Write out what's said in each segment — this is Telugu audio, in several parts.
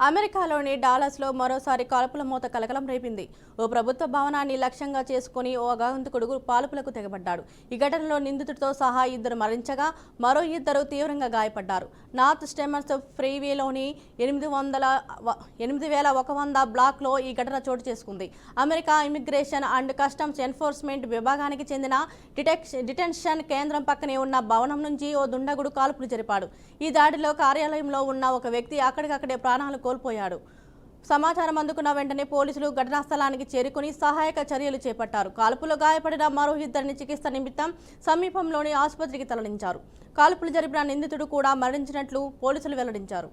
అమెరికాలోని డాలస్లో మరోసారి కాల్పుల మూత కలకలం రేపింది. ఓ ప్రభుత్వ భవనాన్ని లక్ష్యంగా చేసుకుని ఓ అగాంతకుడు పాల్పులకు తెగబడ్డాడు. ఈ ఘటనలో నిందితుడితో సహా ఇద్దరు మరణించగా మరో ఇద్దరు తీవ్రంగా గాయపడ్డారు. నార్త్ స్టెమర్స్ ఫ్రీవేలోని 8100 బ్లాక్లో ఈ ఘటన చోటు చేసుకుంది. America immigration and customs enforcement విభాగానికి చెందిన డిటెన్షన్ కేంద్రం పక్కనే ఉన్న భవనం నుంచి ఓ దుండగుడు కాల్పులు జరిపాడు. ఈ దాడిలో కార్యాలయంలో ఉన్న ఒక వ్యక్తి అక్కడికక్కడే ప్రాణాలు కోల్పోయాడు. సమాచారం అందుకున్న వెంటనే పోలీసులు ఘటనా స్థలానికి చేరుకుని సహాయక చర్యలు చేపట్టారు. కాల్పులో గాయపడిన మరో ఇద్దరిని చికిత్స నిమిత్తం సమీపంలోని ఆసుపత్రికి తరలించారు. కాల్పులు జరిపిన నిందితుడు కూడా మరణించినట్లు పోలీసులు వెల్లడించారు.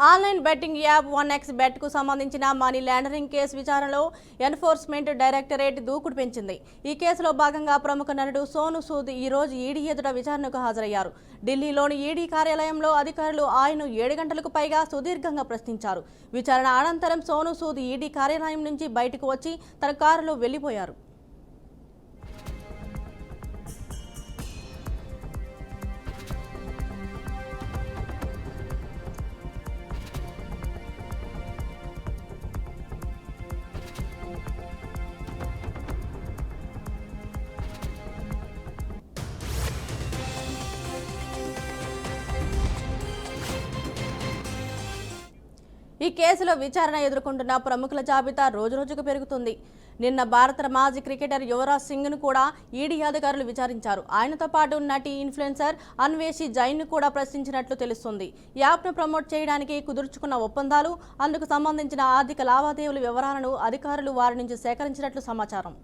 ఆన్లైన్ బెట్టింగ్ యాప్ 1xBet కు సంబంధించిన మనీ లాండరింగ్ కేసు విచారణలో ఎన్ఫోర్స్మెంట్ డైరెక్టరేట్ దూకుడు పెంచింది. ఈ కేసులో భాగంగా ప్రముఖ నటుడు సోను సూద్ ఈ రోజు ఈడీ ఎదుట విచారణకు హాజరయ్యారు. ఢిల్లీలోని ఈడీ కార్యాలయంలో అధికారులు ఆయన్ను 7 గంటలకు పైగా సుదీర్ఘంగా ప్రశ్నించారు. విచారణ అనంతరం సోను సూద్ ఈడీ కార్యాలయం నుంచి బయటకు వచ్చి తన కారులో వెళ్లిపోయారు. ఈ కేసులో విచారణ ఎదుర్కొంటున్న ప్రముఖుల జాబితా రోజురోజుకు పెరుగుతుంది. నిన్న భారత మాజీ క్రికెటర్ యువరాజ్ సింగ్ను కూడా ఈడీ అధికారులు విచారించారు. ఆయనతో పాటు నటి ఇన్ఫ్లుయెన్సర్ అన్వేషి జైన్ను కూడా ప్రశ్నించినట్లు తెలుస్తుంది. యాప్ను ప్రమోట్ చేయడానికి కుదుర్చుకున్న ఒప్పందాలు, అందుకు సంబంధించిన ఆర్థిక లావాదేవీల వివరాలను అధికారులు వారి నుంచి సేకరించినట్లు సమాచారం.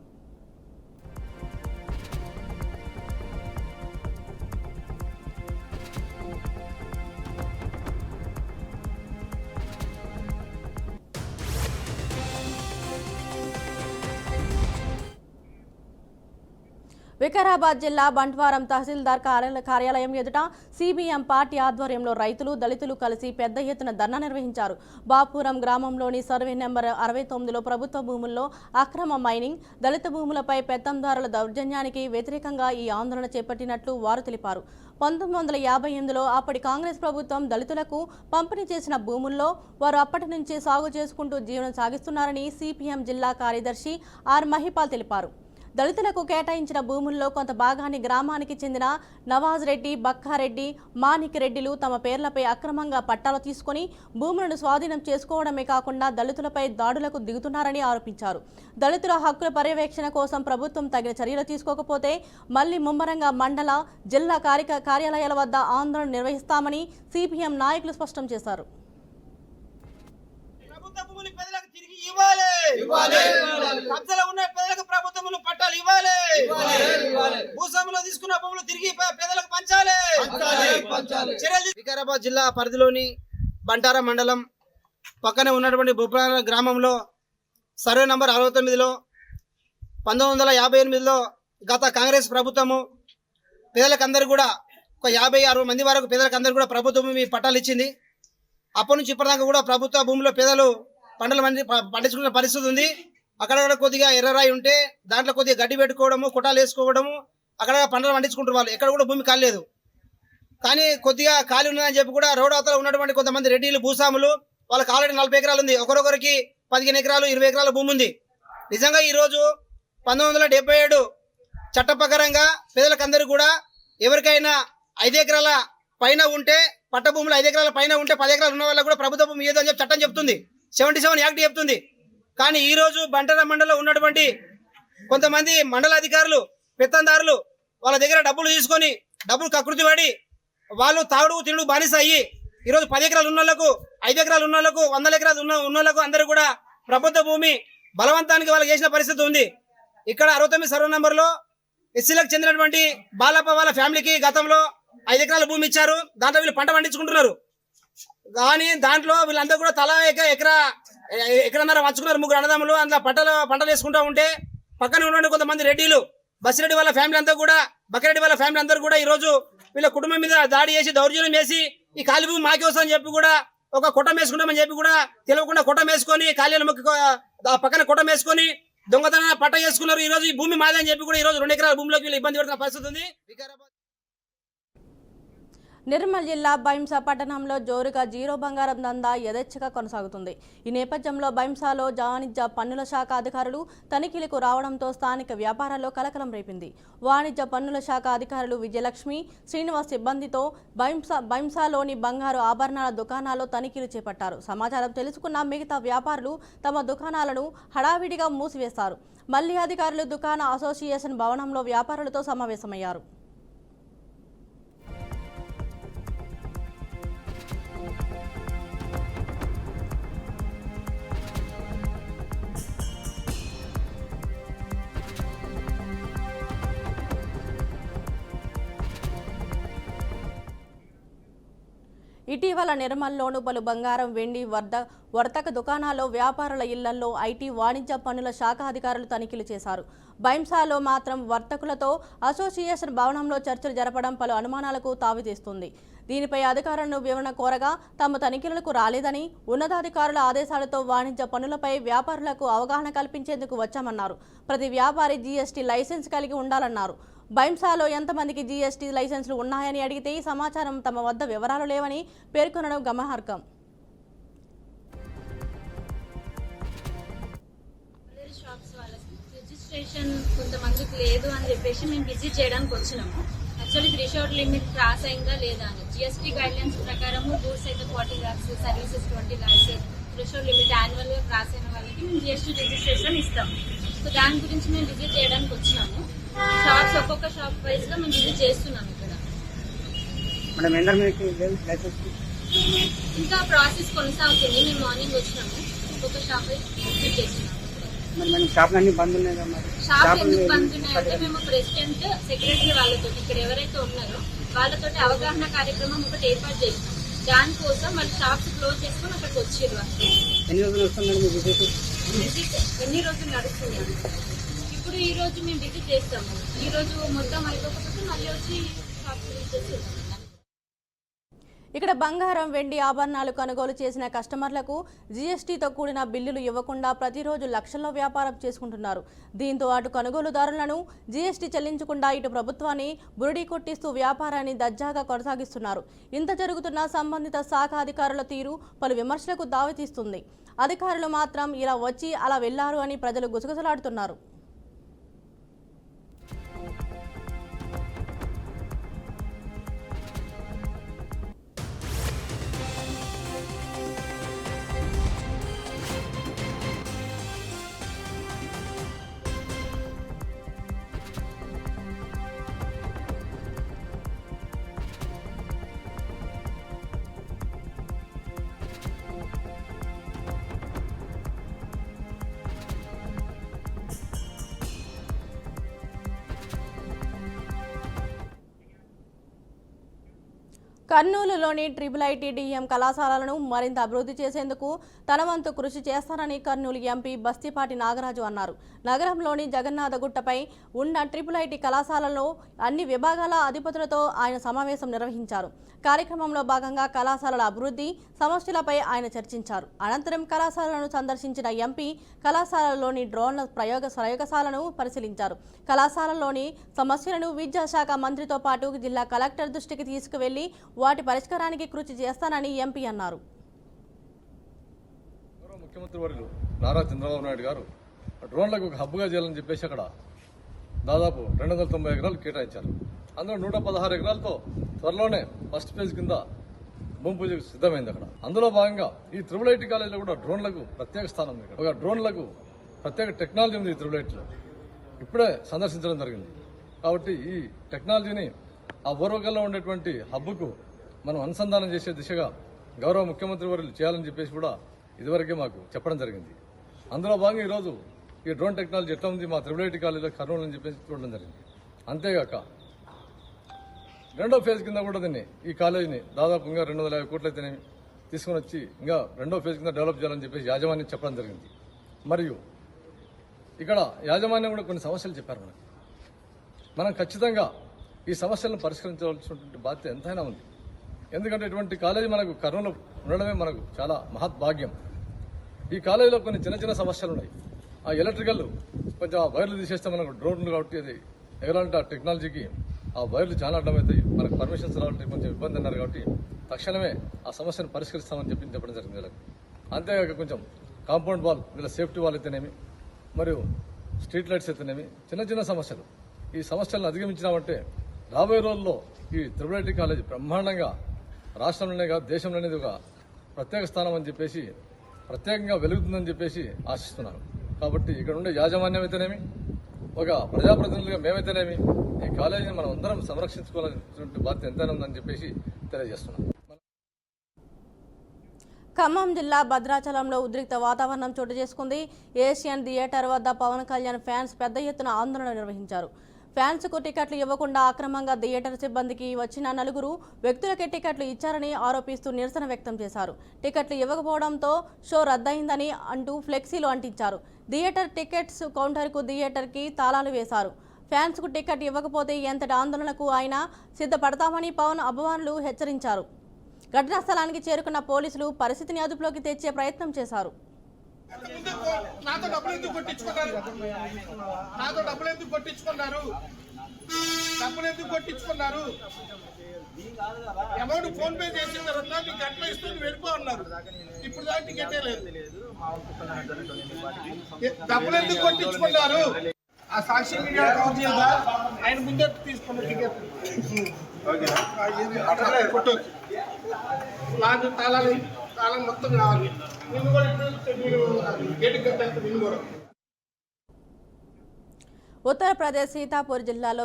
వికారాబాద్ జిల్లా బంట్వారం తహసీల్దార్ కార్యాలయం ఎదుట సిబిఎం పార్టీ ఆధ్వర్యంలో రైతులు, దళితులు కలిసి పెద్ద ఎత్తున ధర్నా నిర్వహించారు. బాపురం గ్రామంలోని సర్వే నెంబర్ 69లో ప్రభుత్వ భూముల్లో అక్రమ మైనింగ్, దళిత భూములపై పెత్తందారుల దౌర్జన్యానికి వ్యతిరేకంగా ఈ ఆందోళన చేపట్టినట్లు వారు తెలిపారు. 1958లో అప్పటి కాంగ్రెస్ ప్రభుత్వం దళితులకు పంపిణీ చేసిన భూముల్లో వారు అప్పటి నుంచి సాగు చేసుకుంటూ జీవనం సాగిస్తున్నారని సిపిఎం జిల్లా కార్యదర్శి ఆర్ మహిపాల్ తెలిపారు. దళితులకు కేటాయించిన భూముల్లో కొంత భాగాన్ని గ్రామానికి చెందిన నవాజ్ రెడ్డి, బక్కారెడ్డి, మాణిక్ రెడ్డిలు తమ పేర్లపై అక్రమంగా పట్టాలు తీసుకుని భూములను స్వాధీనం చేసుకోవడమే కాకుండా దళితులపై దాడులకు దిగుతున్నారని ఆరోపించారు. దళితుల హక్కుల పర్యవేక్షణ కోసం ప్రభుత్వం తగిన చర్యలు తీసుకోకపోతే మళ్లీ ముమ్మరంగా మండల, జిల్లా కార్యాలయాల వద్ద ఆందోళన నిర్వహిస్తామని సిపిఎం నాయకులు స్పష్టం చేశారు. వికారాబాద్ జిల్లా పరిధిలోని బంటారా మండలం పక్కనే ఉన్నటువంటి బుప్రాల గ్రామంలో సర్వే నంబర్ 69లో 1958లో గత కాంగ్రెస్ ప్రభుత్వము పేదలకందరూ కూడా ఒక 50-60 మంది వరకు పేదలకందరూ కూడా ప్రభుత్వం మీ పట్టాలు ఇచ్చింది. అప్పటి నుంచి ఇప్పటిదాకా కూడా ప్రభుత్వ భూమిలో పేదలు పంటలు పండించుకునే పరిస్థితి ఉంది. అక్కడక్కడ కొద్దిగా ఎర్రరాయి ఉంటే దాంట్లో కొద్దిగా గడ్డి పెట్టుకోవడము, కుటాలు వేసుకోవడము, అక్కడ పంటలు పండించుకుంటారు. వాళ్ళు ఎక్కడ కూడా భూమి కాలేదు. కానీ కొద్దిగా ఖాళీ ఉన్నదని చెప్పి కూడా రోడ్ అవతల ఉన్నటువంటి కొంతమంది రెడ్డిలు భూస్వాములు వాళ్ళకి ఆల్రెడీ 40 ఎకరాలు ఉంది, ఒకరొకరికి 15 ఎకరాలు 20 ఎకరాల భూమి ఉంది. నిజంగా ఈరోజు 1977 చట్ట ప్రకారంగా పేదలకందరూ కూడా ఎవరికైనా 5 ఎకరాల పైన ఉంటే పట్ట భూములు 5 ఎకరాల పైన ఉంటే 10 ఎకరాలు ఉన్న వాళ్ళకి కూడా ప్రభుత్వ భూమి ఏదో అని చెప్పి చట్టం చెప్తుంది, 77 యాక్ట్ చెప్తుంది. కానీ ఈ రోజు బంటారా మండలంలో ఉన్నటువంటి కొంతమంది మండలాధికారులు పెత్తందారులు వాళ్ళ దగ్గర డబ్బులు తీసుకొని డబ్బులు కకృతి పడి వాళ్ళు తాగుడు తినుడు బానిస అయ్యి ఈరోజు 10 ఎకరాలు ఉన్న వాళ్ళకు 5 ఎకరాలు ఉన్న వాళ్ళకు 100 ఎకరాలు ఉన్న వాళ్ళకు అందరూ కూడా ప్రభుత్వ భూమి బలవంతానికి వాళ్ళకి చేసిన పరిస్థితి ఉంది. ఇక్కడ 69 సర్వ నంబర్లో ఎస్సీలకు చెందినటువంటి బాలప్ప వాళ్ళ ఫ్యామిలీకి గతంలో 5 ఎకరాల భూమి ఇచ్చారు. దాంట్లో వీళ్ళు పంట పండించుకుంటున్నారు. కానీ దాంట్లో వీళ్ళందరూ కూడా తలా ఎకరన్నర వంచుకున్నారు. 3 అన్నదమ్ములు అందులో పంటలు వేసుకుంటూ ఉంటే పక్కన ఉన్నటువంటి కొంతమంది రెడ్డిలు బసిరెడ్డి వాళ్ళ ఫ్యామిలీ అంతా కూడా బకిరెడ్డి వాళ్ళ ఫ్యామిలీ అందరూ కూడా ఈ రోజు వీళ్ళ కుటుంబం మీద దాడి చేసి దౌర్జన్యం చేసి ఈ ఖాళీ భూమి మాకే వస్తుందని చెప్పి కూడా ఒక కుటం వేసుకుంటామని చెప్పి కూడా తెలియకుండా కుటం వేసుకొని ఖాళీల పక్కన కుటం వేసుకొని దొంగతన పట్ట చేసుకున్నారు. ఈ రోజు ఈ భూమి మాదే అని చెప్పి కూడా ఈ రోజు 2 ఎకరాల భూమిలోకి వీళ్ళు ఇబ్బంది పడుతున్న పరిస్థితి ఉంది. నిర్మల్ జిల్లా బైంసా పట్టణంలో జోరుగా జీరో బంగారం దందా యథేచ్ఛగా కొనసాగుతుంది. ఈ నేపథ్యంలో బైంసాలో వాణిజ్య పన్నుల శాఖ అధికారులు తనిఖీలకు రావడంతో స్థానిక వ్యాపారాల్లో కలకలం రేపింది. వాణిజ్య పన్నుల శాఖ అధికారులు విజయలక్ష్మి, శ్రీనివాస్ సిబ్బందితో బైంసాలోని బంగారు ఆభరణాల దుకాణాల్లో తనిఖీలు చేపట్టారు. సమాచారం తెలుసుకున్న మిగతా వ్యాపారులు తమ దుకాణాలను హడావిడిగా మూసివేశారు. మళ్లీ అధికారులు దుకాణ అసోసియేషన్ భవనంలో వ్యాపారులతో సమావేశమయ్యారు. ఇటీవల నిర్మల్లోను పలు బంగారం, వెండి, వర్తక దుకాణాల్లో వ్యాపారుల ఇళ్లలో ఐటీ, వాణిజ్య పన్నుల శాఖ అధికారులు తనిఖీలు చేశారు. బైంసాలో మాత్రం వర్తకులతో అసోసియేషన్ భవనంలో చర్చలు జరపడం పలు అనుమానాలకు తావితీస్తుంది. దీనిపై అధికారులను వివరణ కోరగా తమ తనిఖీలకు రాలేదని, ఉన్నతాధికారుల ఆదేశాలతో వాణిజ్య పన్నులపై వ్యాపారులకు అవగాహన కల్పించేందుకు వచ్చామన్నారు. ప్రతి వ్యాపారి జీఎస్టీ లైసెన్స్ కలిగి ఉండాలన్నారు. బైంసాలో ఎంతమందికి జీఎస్టీ లైసెన్సులు ఉన్నాయని అడిగితే ఈ సమాచారం తమ వద్ద వివరాలు లేవని పేర్కొనడం గమనార్హం. రిజిస్ట్రేషన్ కొంతమందికి లేదు అని చెప్పేసి మేము విజిట్ చేయడానికి వచ్చినాము. యాక్చువల్లీ థ్రెషోల్డ్ లిమిట్ క్రాస్ అయిందా లేదా అని జిఎస్టీ గైడ్ లైన్స్ ప్రకారము గూడ్స్ అయితే 40 lakhs, services 20 lakhs, threshold limit annual గా క్రాస్ అయిన వాళ్ళకి మేము జిఎస్టీ రిజిస్ట్రేషన్ ఇస్తాం. సో దాని గురించి మేము విజిట్ చేయడానికి వచ్చినాము. షాప్స్ ఒక్కొక్క షాప్ వైజ్ గా మేము విజిట్ చేస్తున్నాం. ఇక్కడ ఇంకా ప్రాసెస్ కొనసాగుతుంది. మేము మార్నింగ్ వచ్చినాము, ఒక్కొక్క షాప్ వైజ్ విజిట్ చేస్తున్నాము. షాప్ ఎందుకు బంద్ ఉన్నాయంటే మేము ప్రెసిడెంట్, సెక్రటరీ వాళ్ళతో ఇక్కడ ఎవరైతే ఉన్నారో వాళ్ళతో అవగాహన కార్యక్రమం ఒకటి ఏర్పాటు చేసినాం. దానికోసం వాళ్ళు షాప్స్ క్లోజ్ చేసుకుని అక్కడికి వచ్చారు. విజిట్ ఎన్ని రోజులు నడుస్తుంది అంటే ఇప్పుడు ఈ రోజు మేము విజిట్ చేస్తాము. ఈ రోజు మొత్తం అయిపోకపోతే మళ్ళీ వచ్చి షాప్స్ విజిట్ చేస్తాము. ఇక్కడ బంగారం, వెండి ఆభరణాలు కొనుగోలు చేసిన కస్టమర్లకు జీఎస్టీతో కూడిన బిల్లులు ఇవ్వకుండా ప్రతిరోజు లక్షల్లో వ్యాపారం చేసుకుంటున్నారు. దీంతో అటు కొనుగోలుదారులను జీఎస్టీ చెల్లించకుండా ఇటు ప్రభుత్వాన్ని బురిడీ కొట్టిస్తూ వ్యాపారాన్ని దర్జాగా కొనసాగిస్తున్నారు. ఇంత జరుగుతున్న సంబంధిత శాఖ అధికారుల తీరు పలు విమర్శలకు దారితీస్తుంది. అధికారులు మాత్రం ఇలా వచ్చి అలా వెళ్లారు అని ప్రజలు గుసగుసలాడుతున్నారు. కర్నూలులోని IIIT కళాశాలలను మరింత అభివృద్ధి చేసేందుకు తన వంతు కృషి చేస్తానని కర్నూలు ఎంపీ బస్తిపాటి నాగరాజు అన్నారు. నగరంలోని జగన్నాథగుట్టపై ఉన్న IIIT కళాశాలలో అన్ని విభాగాల అధిపతులతో ఆయన సమావేశం నిర్వహించారు. కార్యక్రమంలో భాగంగా కళాశాలల అభివృద్ధి సమస్యలపై ఆయన చర్చించారు. అనంతరం కళాశాలను సందర్శించిన ఎంపీ కళాశాలలోని డ్రోన్ల ప్రయోగశాలను పరిశీలించారు. కళాశాలలోని సమస్యలను విద్యాశాఖ మంత్రితో పాటు జిల్లా కలెక్టర్ దృష్టికి తీసుకువెళ్లి వాటి పరిష్కారానికి కృషి చేస్తానని ఎంపీ అన్నారు. ముఖ్యమంత్రి వర్యులు నారా చంద్రబాబు నాయుడు గారు డ్రోన్లకు ఒక హబ్గా చేయాలని చెప్పేసి అక్కడ దాదాపు 290 ఎకరాలు కేటాయించారు. అందులో 116 ఎకరాలతో త్వరలోనే ఫస్ట్ ఫేజ్ కింద భూమి పూజకు సిద్ధమైంది. అక్కడ అందులో భాగంగా ఈ IIIT కాలేజీలో కూడా డ్రోన్లకు ప్రత్యేక స్థానం ఉంది. ఒక డ్రోన్లకు ప్రత్యేక టెక్నాలజీ ఉంది ఈ IIITలో. ఇప్పుడే సందర్శించడం జరిగింది. కాబట్టి ఈ టెక్నాలజీని ఆ ఓర్వకల్లో ఉండేటువంటి హబ్కు మనం అనుసంధానం చేసే దిశగా గౌరవ ముఖ్యమంత్రి వర్యులు చేయాలని చెప్పేసి కూడా ఇదివరకే మాకు చెప్పడం జరిగింది. అందులో భాగంగా ఈరోజు ఈ డ్రోన్ టెక్నాలజీ ఎట్లా ఉంది మా IIIT కాలేజీలో కర్నూలు అని చెప్పేసి చూడడం జరిగింది. అంతేగాక రెండో ఫేజ్ కింద కూడా దీన్ని ఈ కాలేజీని దాదాపు ఇంకా 250 కోట్లు అయితేనే తీసుకుని వచ్చి ఇంకా రెండో ఫేజ్ కింద డెవలప్ చేయాలని చెప్పేసి యాజమాన్యం చెప్పడం జరిగింది. మరియు ఇక్కడ యాజమాన్యం కూడా కొన్ని సమస్యలు చెప్పారు. మనం ఖచ్చితంగా ఈ సమస్యలను పరిష్కరించవలసినటువంటి బాధ్యత ఎంతైనా ఉంది. ఎందుకంటే ఇటువంటి కాలేజీ మనకు కర్నూలు ఉండడమే మనకు చాలా మహద్భాగ్యం. ఈ కాలేజీలో కొన్ని చిన్న చిన్న సమస్యలు ఉన్నాయి. ఆ ఎలక్ట్రికల్ కొంచెం ఆ వైర్లు తీసేస్తే మనకు డ్రోన్లు కాబట్టి అది ఎలాంటి ఆ టెక్నాలజీకి ఆ వైర్లు చాలా అడ్డమవుతాయి. మనకు పర్మిషన్స్ రావాలంటే కొంచెం ఇబ్బంది అన్నారు. కాబట్టి తక్షణమే ఆ సమస్యను పరిష్కరిస్తామని చెప్పడం జరిగింది వీళ్ళకి. అంతేగాక కొంచెం కాంపౌండ్ వాల్ వీళ్ళ సేఫ్టీ వాల్ అయితేనేమి మరియు స్ట్రీట్ లైట్స్ అయితేనేమి చిన్న చిన్న సమస్యలు. ఈ సమస్యలను అధిగమించినామంటే రాబోయే రోజుల్లో ఈ IIIT కాలేజీ బ్రహ్మాండంగా రాష్ట్రంలోనే కాదు దేశంలోనే ఒక ప్రత్యేక స్థానం అని చెప్పేసి ప్రత్యేకంగా వెలుగుతుందని చెప్పేసి ఆశిస్తున్నాను. కాబట్టి ఇక్కడ ఉండే యాజమాన్యం అయితేనేమి ఒక ప్రజాప్రతినిధులుగా మేమైతేనేమి ఈ కాలేజీని మనం అందరం సంరక్షించుకోవాల్సినటువంటి బాధ్యత ఎంతైనా ఉందని చెప్పేసి తెలియజేస్తున్నాం. ఖమ్మం జిల్లా భద్రాచలంలో ఉద్రిక్త వాతావరణం చోటు చేసుకుంది. ఏషియన్ థియేటర్ వద్ద పవన్ కళ్యాణ్ ఫ్యాన్స్ పెద్ద ఎత్తున ఆందోళన నిర్వహించారు. ఫ్యాన్స్కు టికెట్లు ఇవ్వకుండా అక్రమంగా థియేటర్ సిబ్బందికి వచ్చిన 4 వ్యక్తులకే టికెట్లు ఇచ్చారని ఆరోపిస్తూ నిరసన వ్యక్తం చేశారు. టికెట్లు ఇవ్వకపోవడంతో షో రద్దయిందని అంటూ ఫ్లెక్సీలు అంటించారు. థియేటర్ టికెట్స్ కౌంటర్కు థియేటర్కి తాళాలు వేశారు. ఫ్యాన్స్కు టికెట్ ఇవ్వకపోతే ఎంతటి ఆందోళనకు ఆయన సిద్ధపడతామని పవన్ అభిమానులు హెచ్చరించారు. ఘటనా స్థలానికి చేరుకున్న పోలీసులు పరిస్థితిని అదుపులోకి తెచ్చే ప్రయత్నం చేశారు. నాతో డబ్బులు ఎందుకు కొట్టించుకున్నారు? అమౌంట్ ఫోన్ పే చేసిన తర్వాత నీకు అట్లా ఇస్తూ వెళ్ళిపో అన్నారు. ఇప్పుడు దాకా టికెటే లేదు. డబ్బులు ఎందుకు కొట్టించుకున్నారు? ఆ సాక్షి మీడియా కవర్ చేయదా? ఆయన ముందే తీసుకున్న టికెట్ నాకు తాళం మొత్తం కావాలి. ఉత్తరప్రదేశ్ సీతాపూర్ జిల్లాలో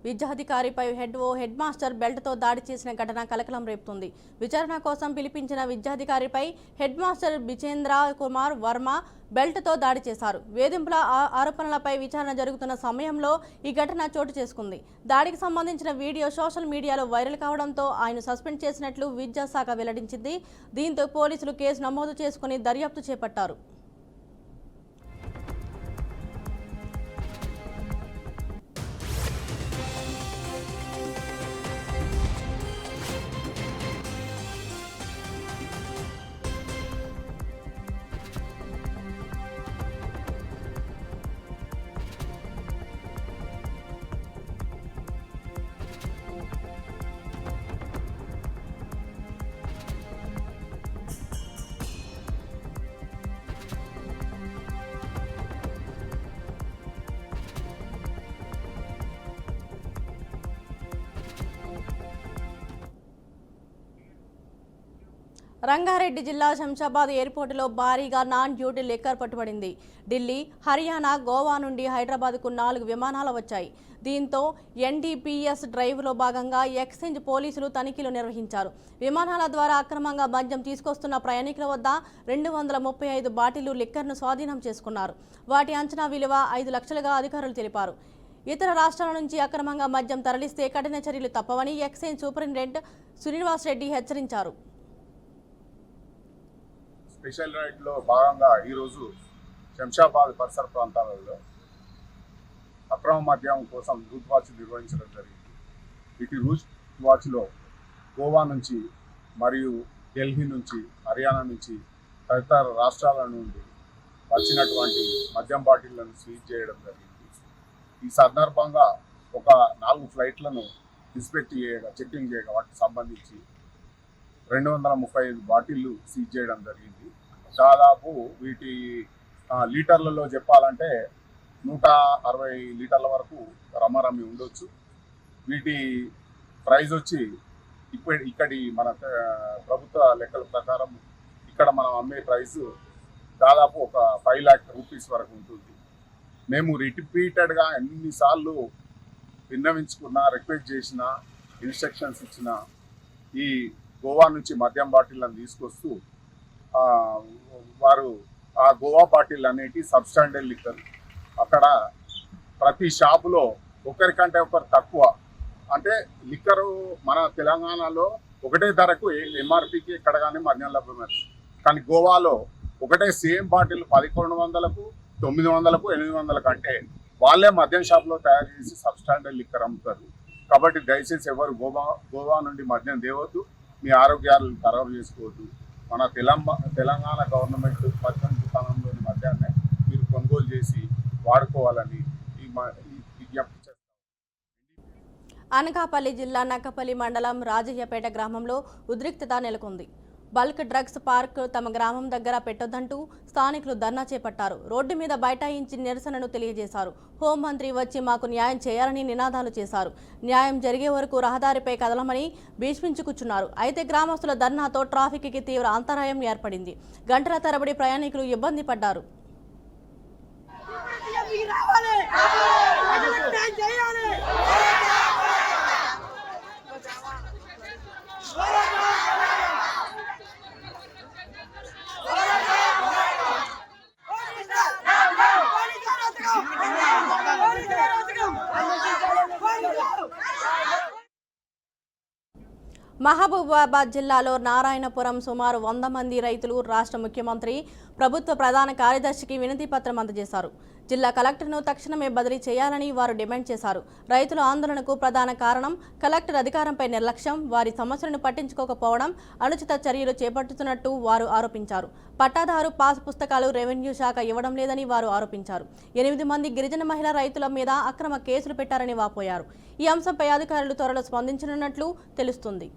విద్యాధికారిపై హెడ్ మాస్టర్ బెల్ట్తో దాడి చేసిన ఘటన కలకలం రేపుతుంది. విచారణ కోసం పిలిపించిన విద్యాధికారిపై హెడ్ మాస్టర్ బిచేంద్ర కుమార్ వర్మ బెల్ట్తో దాడి చేశారు. వేధింపుల ఆరోపణలపై విచారణ జరుగుతున్న సమయంలో ఈ ఘటన చోటు చేసుకుంది. దాడికి సంబంధించిన వీడియో సోషల్ మీడియాలో వైరల్ కావడంతో ఆయన సస్పెండ్ చేసినట్లు విద్యాశాఖ వెల్లడించింది. దీంతో పోలీసులు కేసు నమోదు చేసుకుని దర్యాప్తు చేపట్టారు. రంగారెడ్డి జిల్లా శంషాబాద్ ఎయిర్పోర్టులో భారీగా నాన్ డ్యూటీ లిక్కర్ పట్టుబడింది. ఢిల్లీ, హర్యానా, గోవా నుండి హైదరాబాద్కు 4 విమానాలు వచ్చాయి. దీంతో ఎన్డీపీఎస్ డ్రైవ్లో భాగంగా ఎక్స్చేంజ్ పోలీసులు తనిఖీలు నిర్వహించారు. విమానాల ద్వారా అక్రమంగా మద్యం తీసుకొస్తున్న ప్రయాణికుల వద్ద 235 బాటిళ్లు లిక్కర్ను స్వాధీనం చేసుకున్నారు. వాటి అంచనా విలువ 5 లక్షలుగా అధికారులు తెలిపారు. ఇతర రాష్ట్రాల నుంచి అక్రమంగా మద్యం తరలిస్తే కఠిన చర్యలు తప్పవని ఎక్సైజ్ సూపరింటెండెంట్ శ్రీనివాస్ రెడ్డి హెచ్చరించారు. స్పెషల్ రైడ్లో భాగంగా ఈరోజు శంషాబాద్ పరిసర ప్రాంతాలలో అక్రమ మద్యం కోసం రూట్ వాచ్ నిర్వహించడం జరిగింది. ఇటు రూట్ వాచ్లో గోవా నుంచి మరియు ఢిల్లీ నుంచి, హర్యానా నుంచి, తదితర రాష్ట్రాల నుండి వచ్చినటువంటి మద్యం బాటిళ్లను సీజ్ చేయడం జరిగింది. ఈ సందర్భంగా ఒక 4 ఫ్లైట్లను ఇన్స్పెక్ట్ చేయగా, చెకింగ్ చేయగా వాటికి సంబంధించి 235 బాటిళ్లు సీజ్ చేయడం జరిగింది. దాదాపు వీటి లీటర్లలో చెప్పాలంటే 160 లీటర్ల వరకు రమ్మరమ్మి ఉండొచ్చు. వీటి ప్రైజ్ వచ్చి ఇక్కడి మన ప్రభుత్వ లెక్కల ప్రకారం ఇక్కడ మనం అమ్మే ప్రైస్ దాదాపు ఒక 5 లక్ష రూపీస్ వరకు ఉంటుంది. మేము రిపీటెడ్గా ఎన్నిసార్లు విన్నవించుకున్నా, రిక్వెస్ట్ చేసినా, ఇన్స్ట్రక్షన్స్ ఇచ్చినా ఈ గోవా నుంచి మద్యం బాటిళ్లను తీసుకొస్తూ వారు ఆ గోవా బాటిల్ అనేటి సబ్స్టాండర్డ్ లిక్కర్ అక్కడ ప్రతి షాపులో ఒకరికంటే ఒకరు తక్కువ, అంటే లిక్కరు మన తెలంగాణలో ఒకటే ధరకు ఎంఆర్పికి ఎక్కడ కానీ మద్యం లభ్యమవుతుంది. కానీ గోవాలో ఒకటే సేమ్ బాటిల్ 1100కు, 900కు, 800కు అంటే వాళ్ళే మద్యం షాప్లో తయారు చేసి సబ్స్టాండర్డ్ లిక్కర్ అమ్ముతారు. కాబట్టి దయచేసి ఎవరు గోవా నుండి మద్యం తేవద్దు, మీ ఆరోగ్యాలు ఖరాబు చేసుకోవద్దు. మన తెలంగాణ గవర్నమెంట్ మద్యం దుకాణంలోని మద్యాన్ని మీరు కొనుగోలు చేసి వాడుకోవాలని ఈ విజ్ఞప్తి చేస్తాం. అనకాపల్లి జిల్లా నక్కపల్లి మండలం రాజయ్యపేట గ్రామంలో ఉద్రిక్తత నెలకొంది. బల్క్ డ్రగ్స్ పార్క్ తమ గ్రామం దగ్గర పెట్టొద్దంటూ స్థానికులు ధర్నా చేపట్టారు. రోడ్డు మీద బైఠాయించి నిరసనను తెలియజేశారు. హోంమంత్రి వచ్చి మాకు న్యాయం చేయాలని నినాదాలు చేశారు. న్యాయం జరిగే వరకు రహదారిపై కదలమని భీష్మించుకున్నారు. అయితే గ్రామస్తుల ధర్నాతో ట్రాఫిక్కి తీవ్ర అంతరాయం ఏర్పడింది. గంటల తరబడి ప్రయాణికులు ఇబ్బంది పడ్డారు. మహబూబాబాద్ జిల్లాలో నారాయణపురం సుమారు 100 మంది రైతులు రాష్ట్ర ముఖ్యమంత్రి, ప్రభుత్వ ప్రధాన కార్యదర్శికి వినతి పత్రం అందజేశారు. జిల్లా కలెక్టర్ను తక్షణమే బదిలీ చేయాలని వారు డిమాండ్ చేశారు. రైతుల ఆందోళనకు ప్రధాన కారణం కలెక్టర్ అధికారంపై నిర్లక్ష్యం, వారి సమస్యలను పట్టించుకోకపోవడం, అనుచిత చర్యలు చేపడుతున్నట్టు వారు ఆరోపించారు. పట్టాదారు పాస్ పుస్తకాలు రెవెన్యూ శాఖ ఇవ్వడం లేదని వారు ఆరోపించారు. 8 మంది గిరిజన మహిళా రైతుల మీద అక్రమ కేసులు పెట్టారని వాపోయారు. ఈ అంశంపై అధికారులు త్వరలో స్పందించనున్నట్లు తెలుస్తుంది.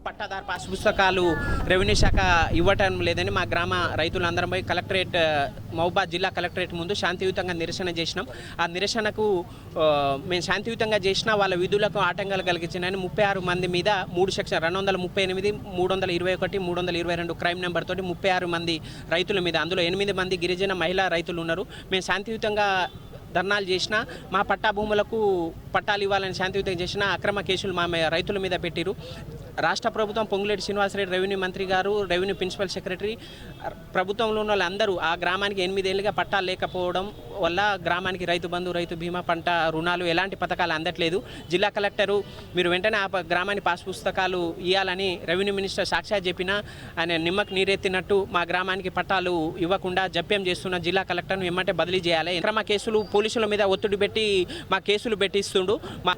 పట్టాదారు పాస్ పుస్తకాలు రెవెన్యూ శాఖ ఇవ్వటం లేదని మా గ్రామ రైతులందరంపై కలెక్టరేట్ మహబూబాబాద్ జిల్లా కలెక్టరేట్ ముందు శాంతియుతంగా నిరసన చేసినాం. ఆ నిరసనకు మేము శాంతియుతంగా చేసిన వాళ్ళ విధులకు ఆటంకాలు కలిగించినని 36 మంది మీద 3 సెక్షన్ 238, 321, 322 క్రైమ్ నెంబర్ తోటి 36 మంది రైతుల మీద, అందులో 8 మంది గిరిజన మహిళా రైతులు ఉన్నారు. మేము శాంతియుతంగా ధర్నాలు చేసినా, మా పట్టా భూములకు పట్టాలు ఇవ్వాలని శాంతియుతంగా చేసిన అక్రమ కేసులు మా రైతుల మీద పెట్టిరు. రాష్ట్ర ప్రభుత్వం పొంగులేటి శ్రీనివాసరెడ్డి రెవెన్యూ మంత్రి గారు, రెవెన్యూ ప్రిన్సిపల్ సెక్రటరీ, ప్రభుత్వంలో ఉన్న వాళ్ళందరూ ఆ గ్రామానికి 8 ఏళ్ళుగా పట్టాలు లేకపోవడం వల్ల గ్రామానికి రైతు బంధు, రైతు బీమా, పంట రుణాలు ఎలాంటి పథకాలు అందట్లేదు. జిల్లా కలెక్టరు మీరు వెంటనే ఆ గ్రామానికి పాస్ పుస్తకాలు ఇవ్వాలని రెవెన్యూ మినిస్టర్ సాక్షాత్ చెప్పినా ఆయన నిమ్మకు నీరెత్తినట్టు మా గ్రామానికి పట్టాలు ఇవ్వకుండా జప్యం చేస్తున్న జిల్లా కలెక్టర్ను వెంటనే బదిలీ చేయాలి. అక్రమ కేసులు పోలీసుల మీద ఒత్తిడి పెట్టి మా కేసులు పెట్టిస్తుండు.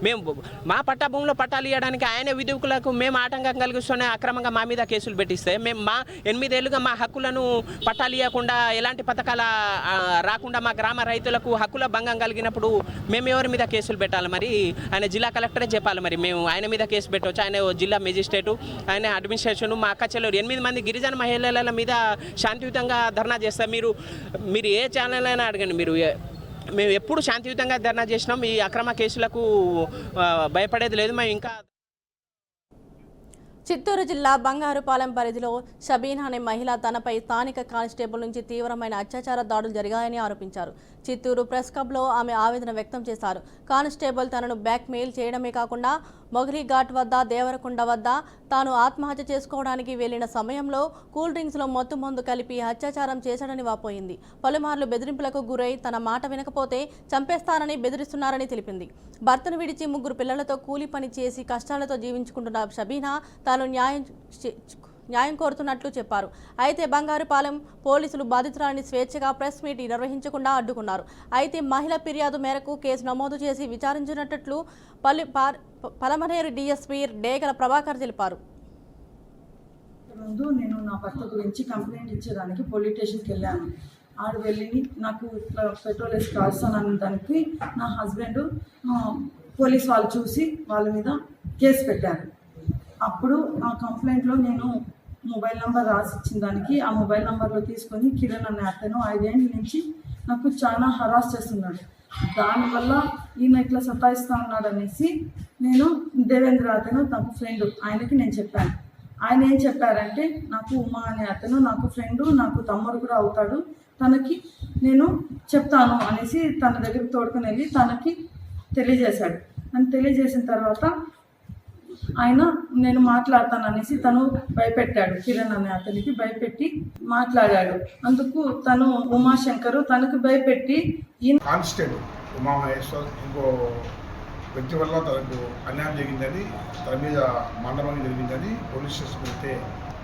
మేము మా పట్టా భూమిలో పట్టాలు ఇవ్వడానికి ఆయన విధుకులకు మేము ఆటంకం కలిగిస్తూనే అక్రమంగా మా మీద కేసులు పెట్టిస్తే మేము మా 8 ఏళ్ళుగా మా హక్కులను పట్టాలు ఇవ్వకుండా ఎలాంటి పథకాల రాకుండా మా గ్రామ రైతులకు హక్కుల భంగం కలిగినప్పుడు మేము ఎవరి మీద కేసులు పెట్టాలి? మరి ఆయన జిల్లా కలెక్టరే చెప్పాలి. మరి మేము ఆయన మీద కేసు పెట్టవచ్చు. ఆయన జిల్లా మెజిస్ట్రేటు, ఆయన అడ్మినిస్ట్రేషన్, మా అక్క చెల్లెలు 8 మంది గిరిజన మహిళల మీద శాంతియుతంగా ధర్నా చేస్తాం. మీరు ఏ ఛానల్ అయినా అడగండి. మేము ఎప్పుడు శాంతియుతంగా ధర్నా చేసినాం. ఈ అక్రమ కేసులకు భయపడేది లేదు. మేము ఇంకా చిత్తూరు జిల్లా బంగారుపాలెం పరిధిలో షబీనా అనే మహిళ తనపై స్థానిక కానిస్టేబుల్ నుంచి తీవ్రమైన అత్యాచార దాడులు జరిగాయని ఆరోపించారు. చిత్తూరు ప్రెస్ క్లబ్లో ఆమె ఆవేదన వ్యక్తం చేశారు. కానిస్టేబుల్ తనను బ్లాక్మెయిల్ చేయడమే కాకుండా మొగలి ఘాట్ వద్ద దేవరకొండ వద్ద తాను ఆత్మహత్య చేసుకోవడానికి వెళ్లిన సమయంలో కూల్ డ్రింక్స్లో మత్తు మందు కలిపి అత్యాచారం చేశాడని వాపోయింది. పలుమార్లు బెదిరింపులకు గురై తన మాట వినకపోతే చంపేస్తానని బెదిరిస్తున్నారని తెలిపింది. భర్తను విడిచి 3 పిల్లలతో కూలి పని చేసి కష్టాలతో జీవించుకుంటున్న షబీనా తాను న్యాయం కోరుతున్నట్లు చెప్పారు. అయితే బంగారుపాలెం పోలీసులు బాధితురాలిని స్వేచ్ఛగా ప్రెస్ మీట్ నిర్వహించకుండా అడ్డుకున్నారు. అయితే మహిళ ఫిర్యాదు మేరకు కేసు నమోదు చేసి విచారించినట్లు పలమనేరు డీఎస్పీ డేగల ప్రభాకర్ తెలిపారు. ముందు నేను నా భర్త గురించి కంప్లైంట్ ఇచ్చేదానికి పోలీస్ స్టేషన్కి వెళ్ళాను. ఆడు వెళ్ళి నాకు పెట్రోల్ వేసి కాల్స్తానన్న దానికి నా హస్బెండ్ పోలీస్ వాళ్ళు చూసి వాళ్ళ మీద కేసు పెట్టారు. అప్పుడు ఆ కంప్లైంట్లో నేను మొబైల్ నెంబర్ రాసి ఇచ్చిన దానికి ఆ మొబైల్ నెంబర్లో తీసుకొని కిరణ్ అనే అతను 5 ఏళ్ళ నుంచి నాకు చాలా హరాస్ చేస్తున్నాడు. దానివల్ల ఈయన ఇట్లా సతాయిస్తూ ఉన్నాడు అనేసి నేను దేవేంద్ర అతను నాకు ఫ్రెండ్ ఆయనకి నేను చెప్పాను. ఆయన ఏం చెప్పారంటే నాకు ఉమా అనే అతను నాకు ఫ్రెండు, నాకు తమ్ముడు కూడా అవుతాడు, తనకి నేను చెప్తాను అనేసి తన దగ్గరికి తోడుకొని వెళ్ళి తనకి తెలియజేశాడు. నన్ను తెలియజేసిన తర్వాత ఆయన నేను మాట్లాడతాను అనేసి తను భయపెట్టాడు. కిరణ్ అనే అతనికి భయపెట్టి మాట్లాడాడు. అందుకు తను ఉమాశంకరు తనకు భయపెట్టి కానిస్టేబుల్ ఉమామహేశ్వర్ ఇంకో వ్యక్తి వల్ల తనకు అన్యాయం జరిగిందని, తన మీద మండపం జరిగిందని పోలీస్ స్టేషన్ వెళ్తే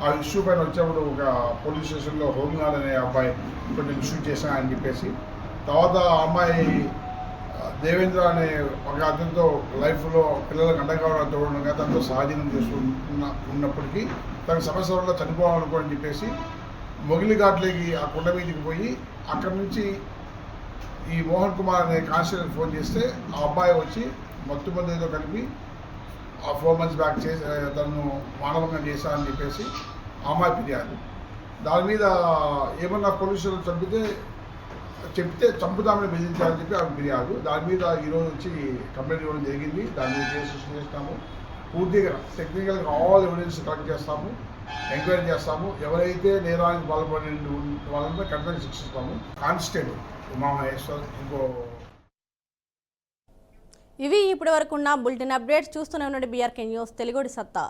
ఆ ఇష్యూ పైన వచ్చేప్పుడు ఒక పోలీస్ స్టేషన్లో హోంగార్డ్ అనే అబ్బాయి కొంచెం ఇష్యూ చేశాను అని చెప్పేసి తర్వాత ఆ అమ్మాయి దేవేంద్ర అనే ఒక అతనితో లైఫ్లో పిల్లలకు అండగా తోడగా తనతో సహజీవనం ఉన్నప్పటికీ తన సమస్య వల్ల చనిపోవాలనుకోని చెప్పేసి మొగిలి ఘాట్లోకి ఆ కొండ మీదకి పోయి అక్కడి నుంచి ఈ మోహన్ కుమార్ అనే కానిస్టేబుల్ ఫోన్ చేస్తే ఆ అబ్బాయి వచ్చి మత్తు మందుతో కలిపి ఆ 4 months బ్యాక్ చేసి తను మానవంగా చేశారని చెప్పేసి ఆ అమ్మాయి ఫిర్యాదు. దాని మీద ఏమన్నా పోలీసులు చెప్తే చంపుదామని బెదిరించాలని చెప్పి ఆమె ఫిర్యాదు. దాని మీద ఈరోజు వచ్చి కంప్లైంట్ ఇవ్వడం జరిగింది. దాని మీద కేసు చేస్తాము. పూర్తిగా టెక్నికల్గా ఆల్ ఎవిడెన్స్ కలెక్ట్ చేస్తాము, ఎంక్వైరీ చేస్తాము. ఎవరైతే నేరానికి పాల్పడి వాళ్ళని కఠినంగా శిక్షిస్తాము. కానిస్టేబుల్ ఉమామహేశ్వర్ ఇంకో ఇవి ఇప్పటి వరకు ఉన్న బులెటిన్ అప్డేట్స్. చూస్తూనే ఉండండి BRK న్యూస్ తెలుగుడి సత్తా.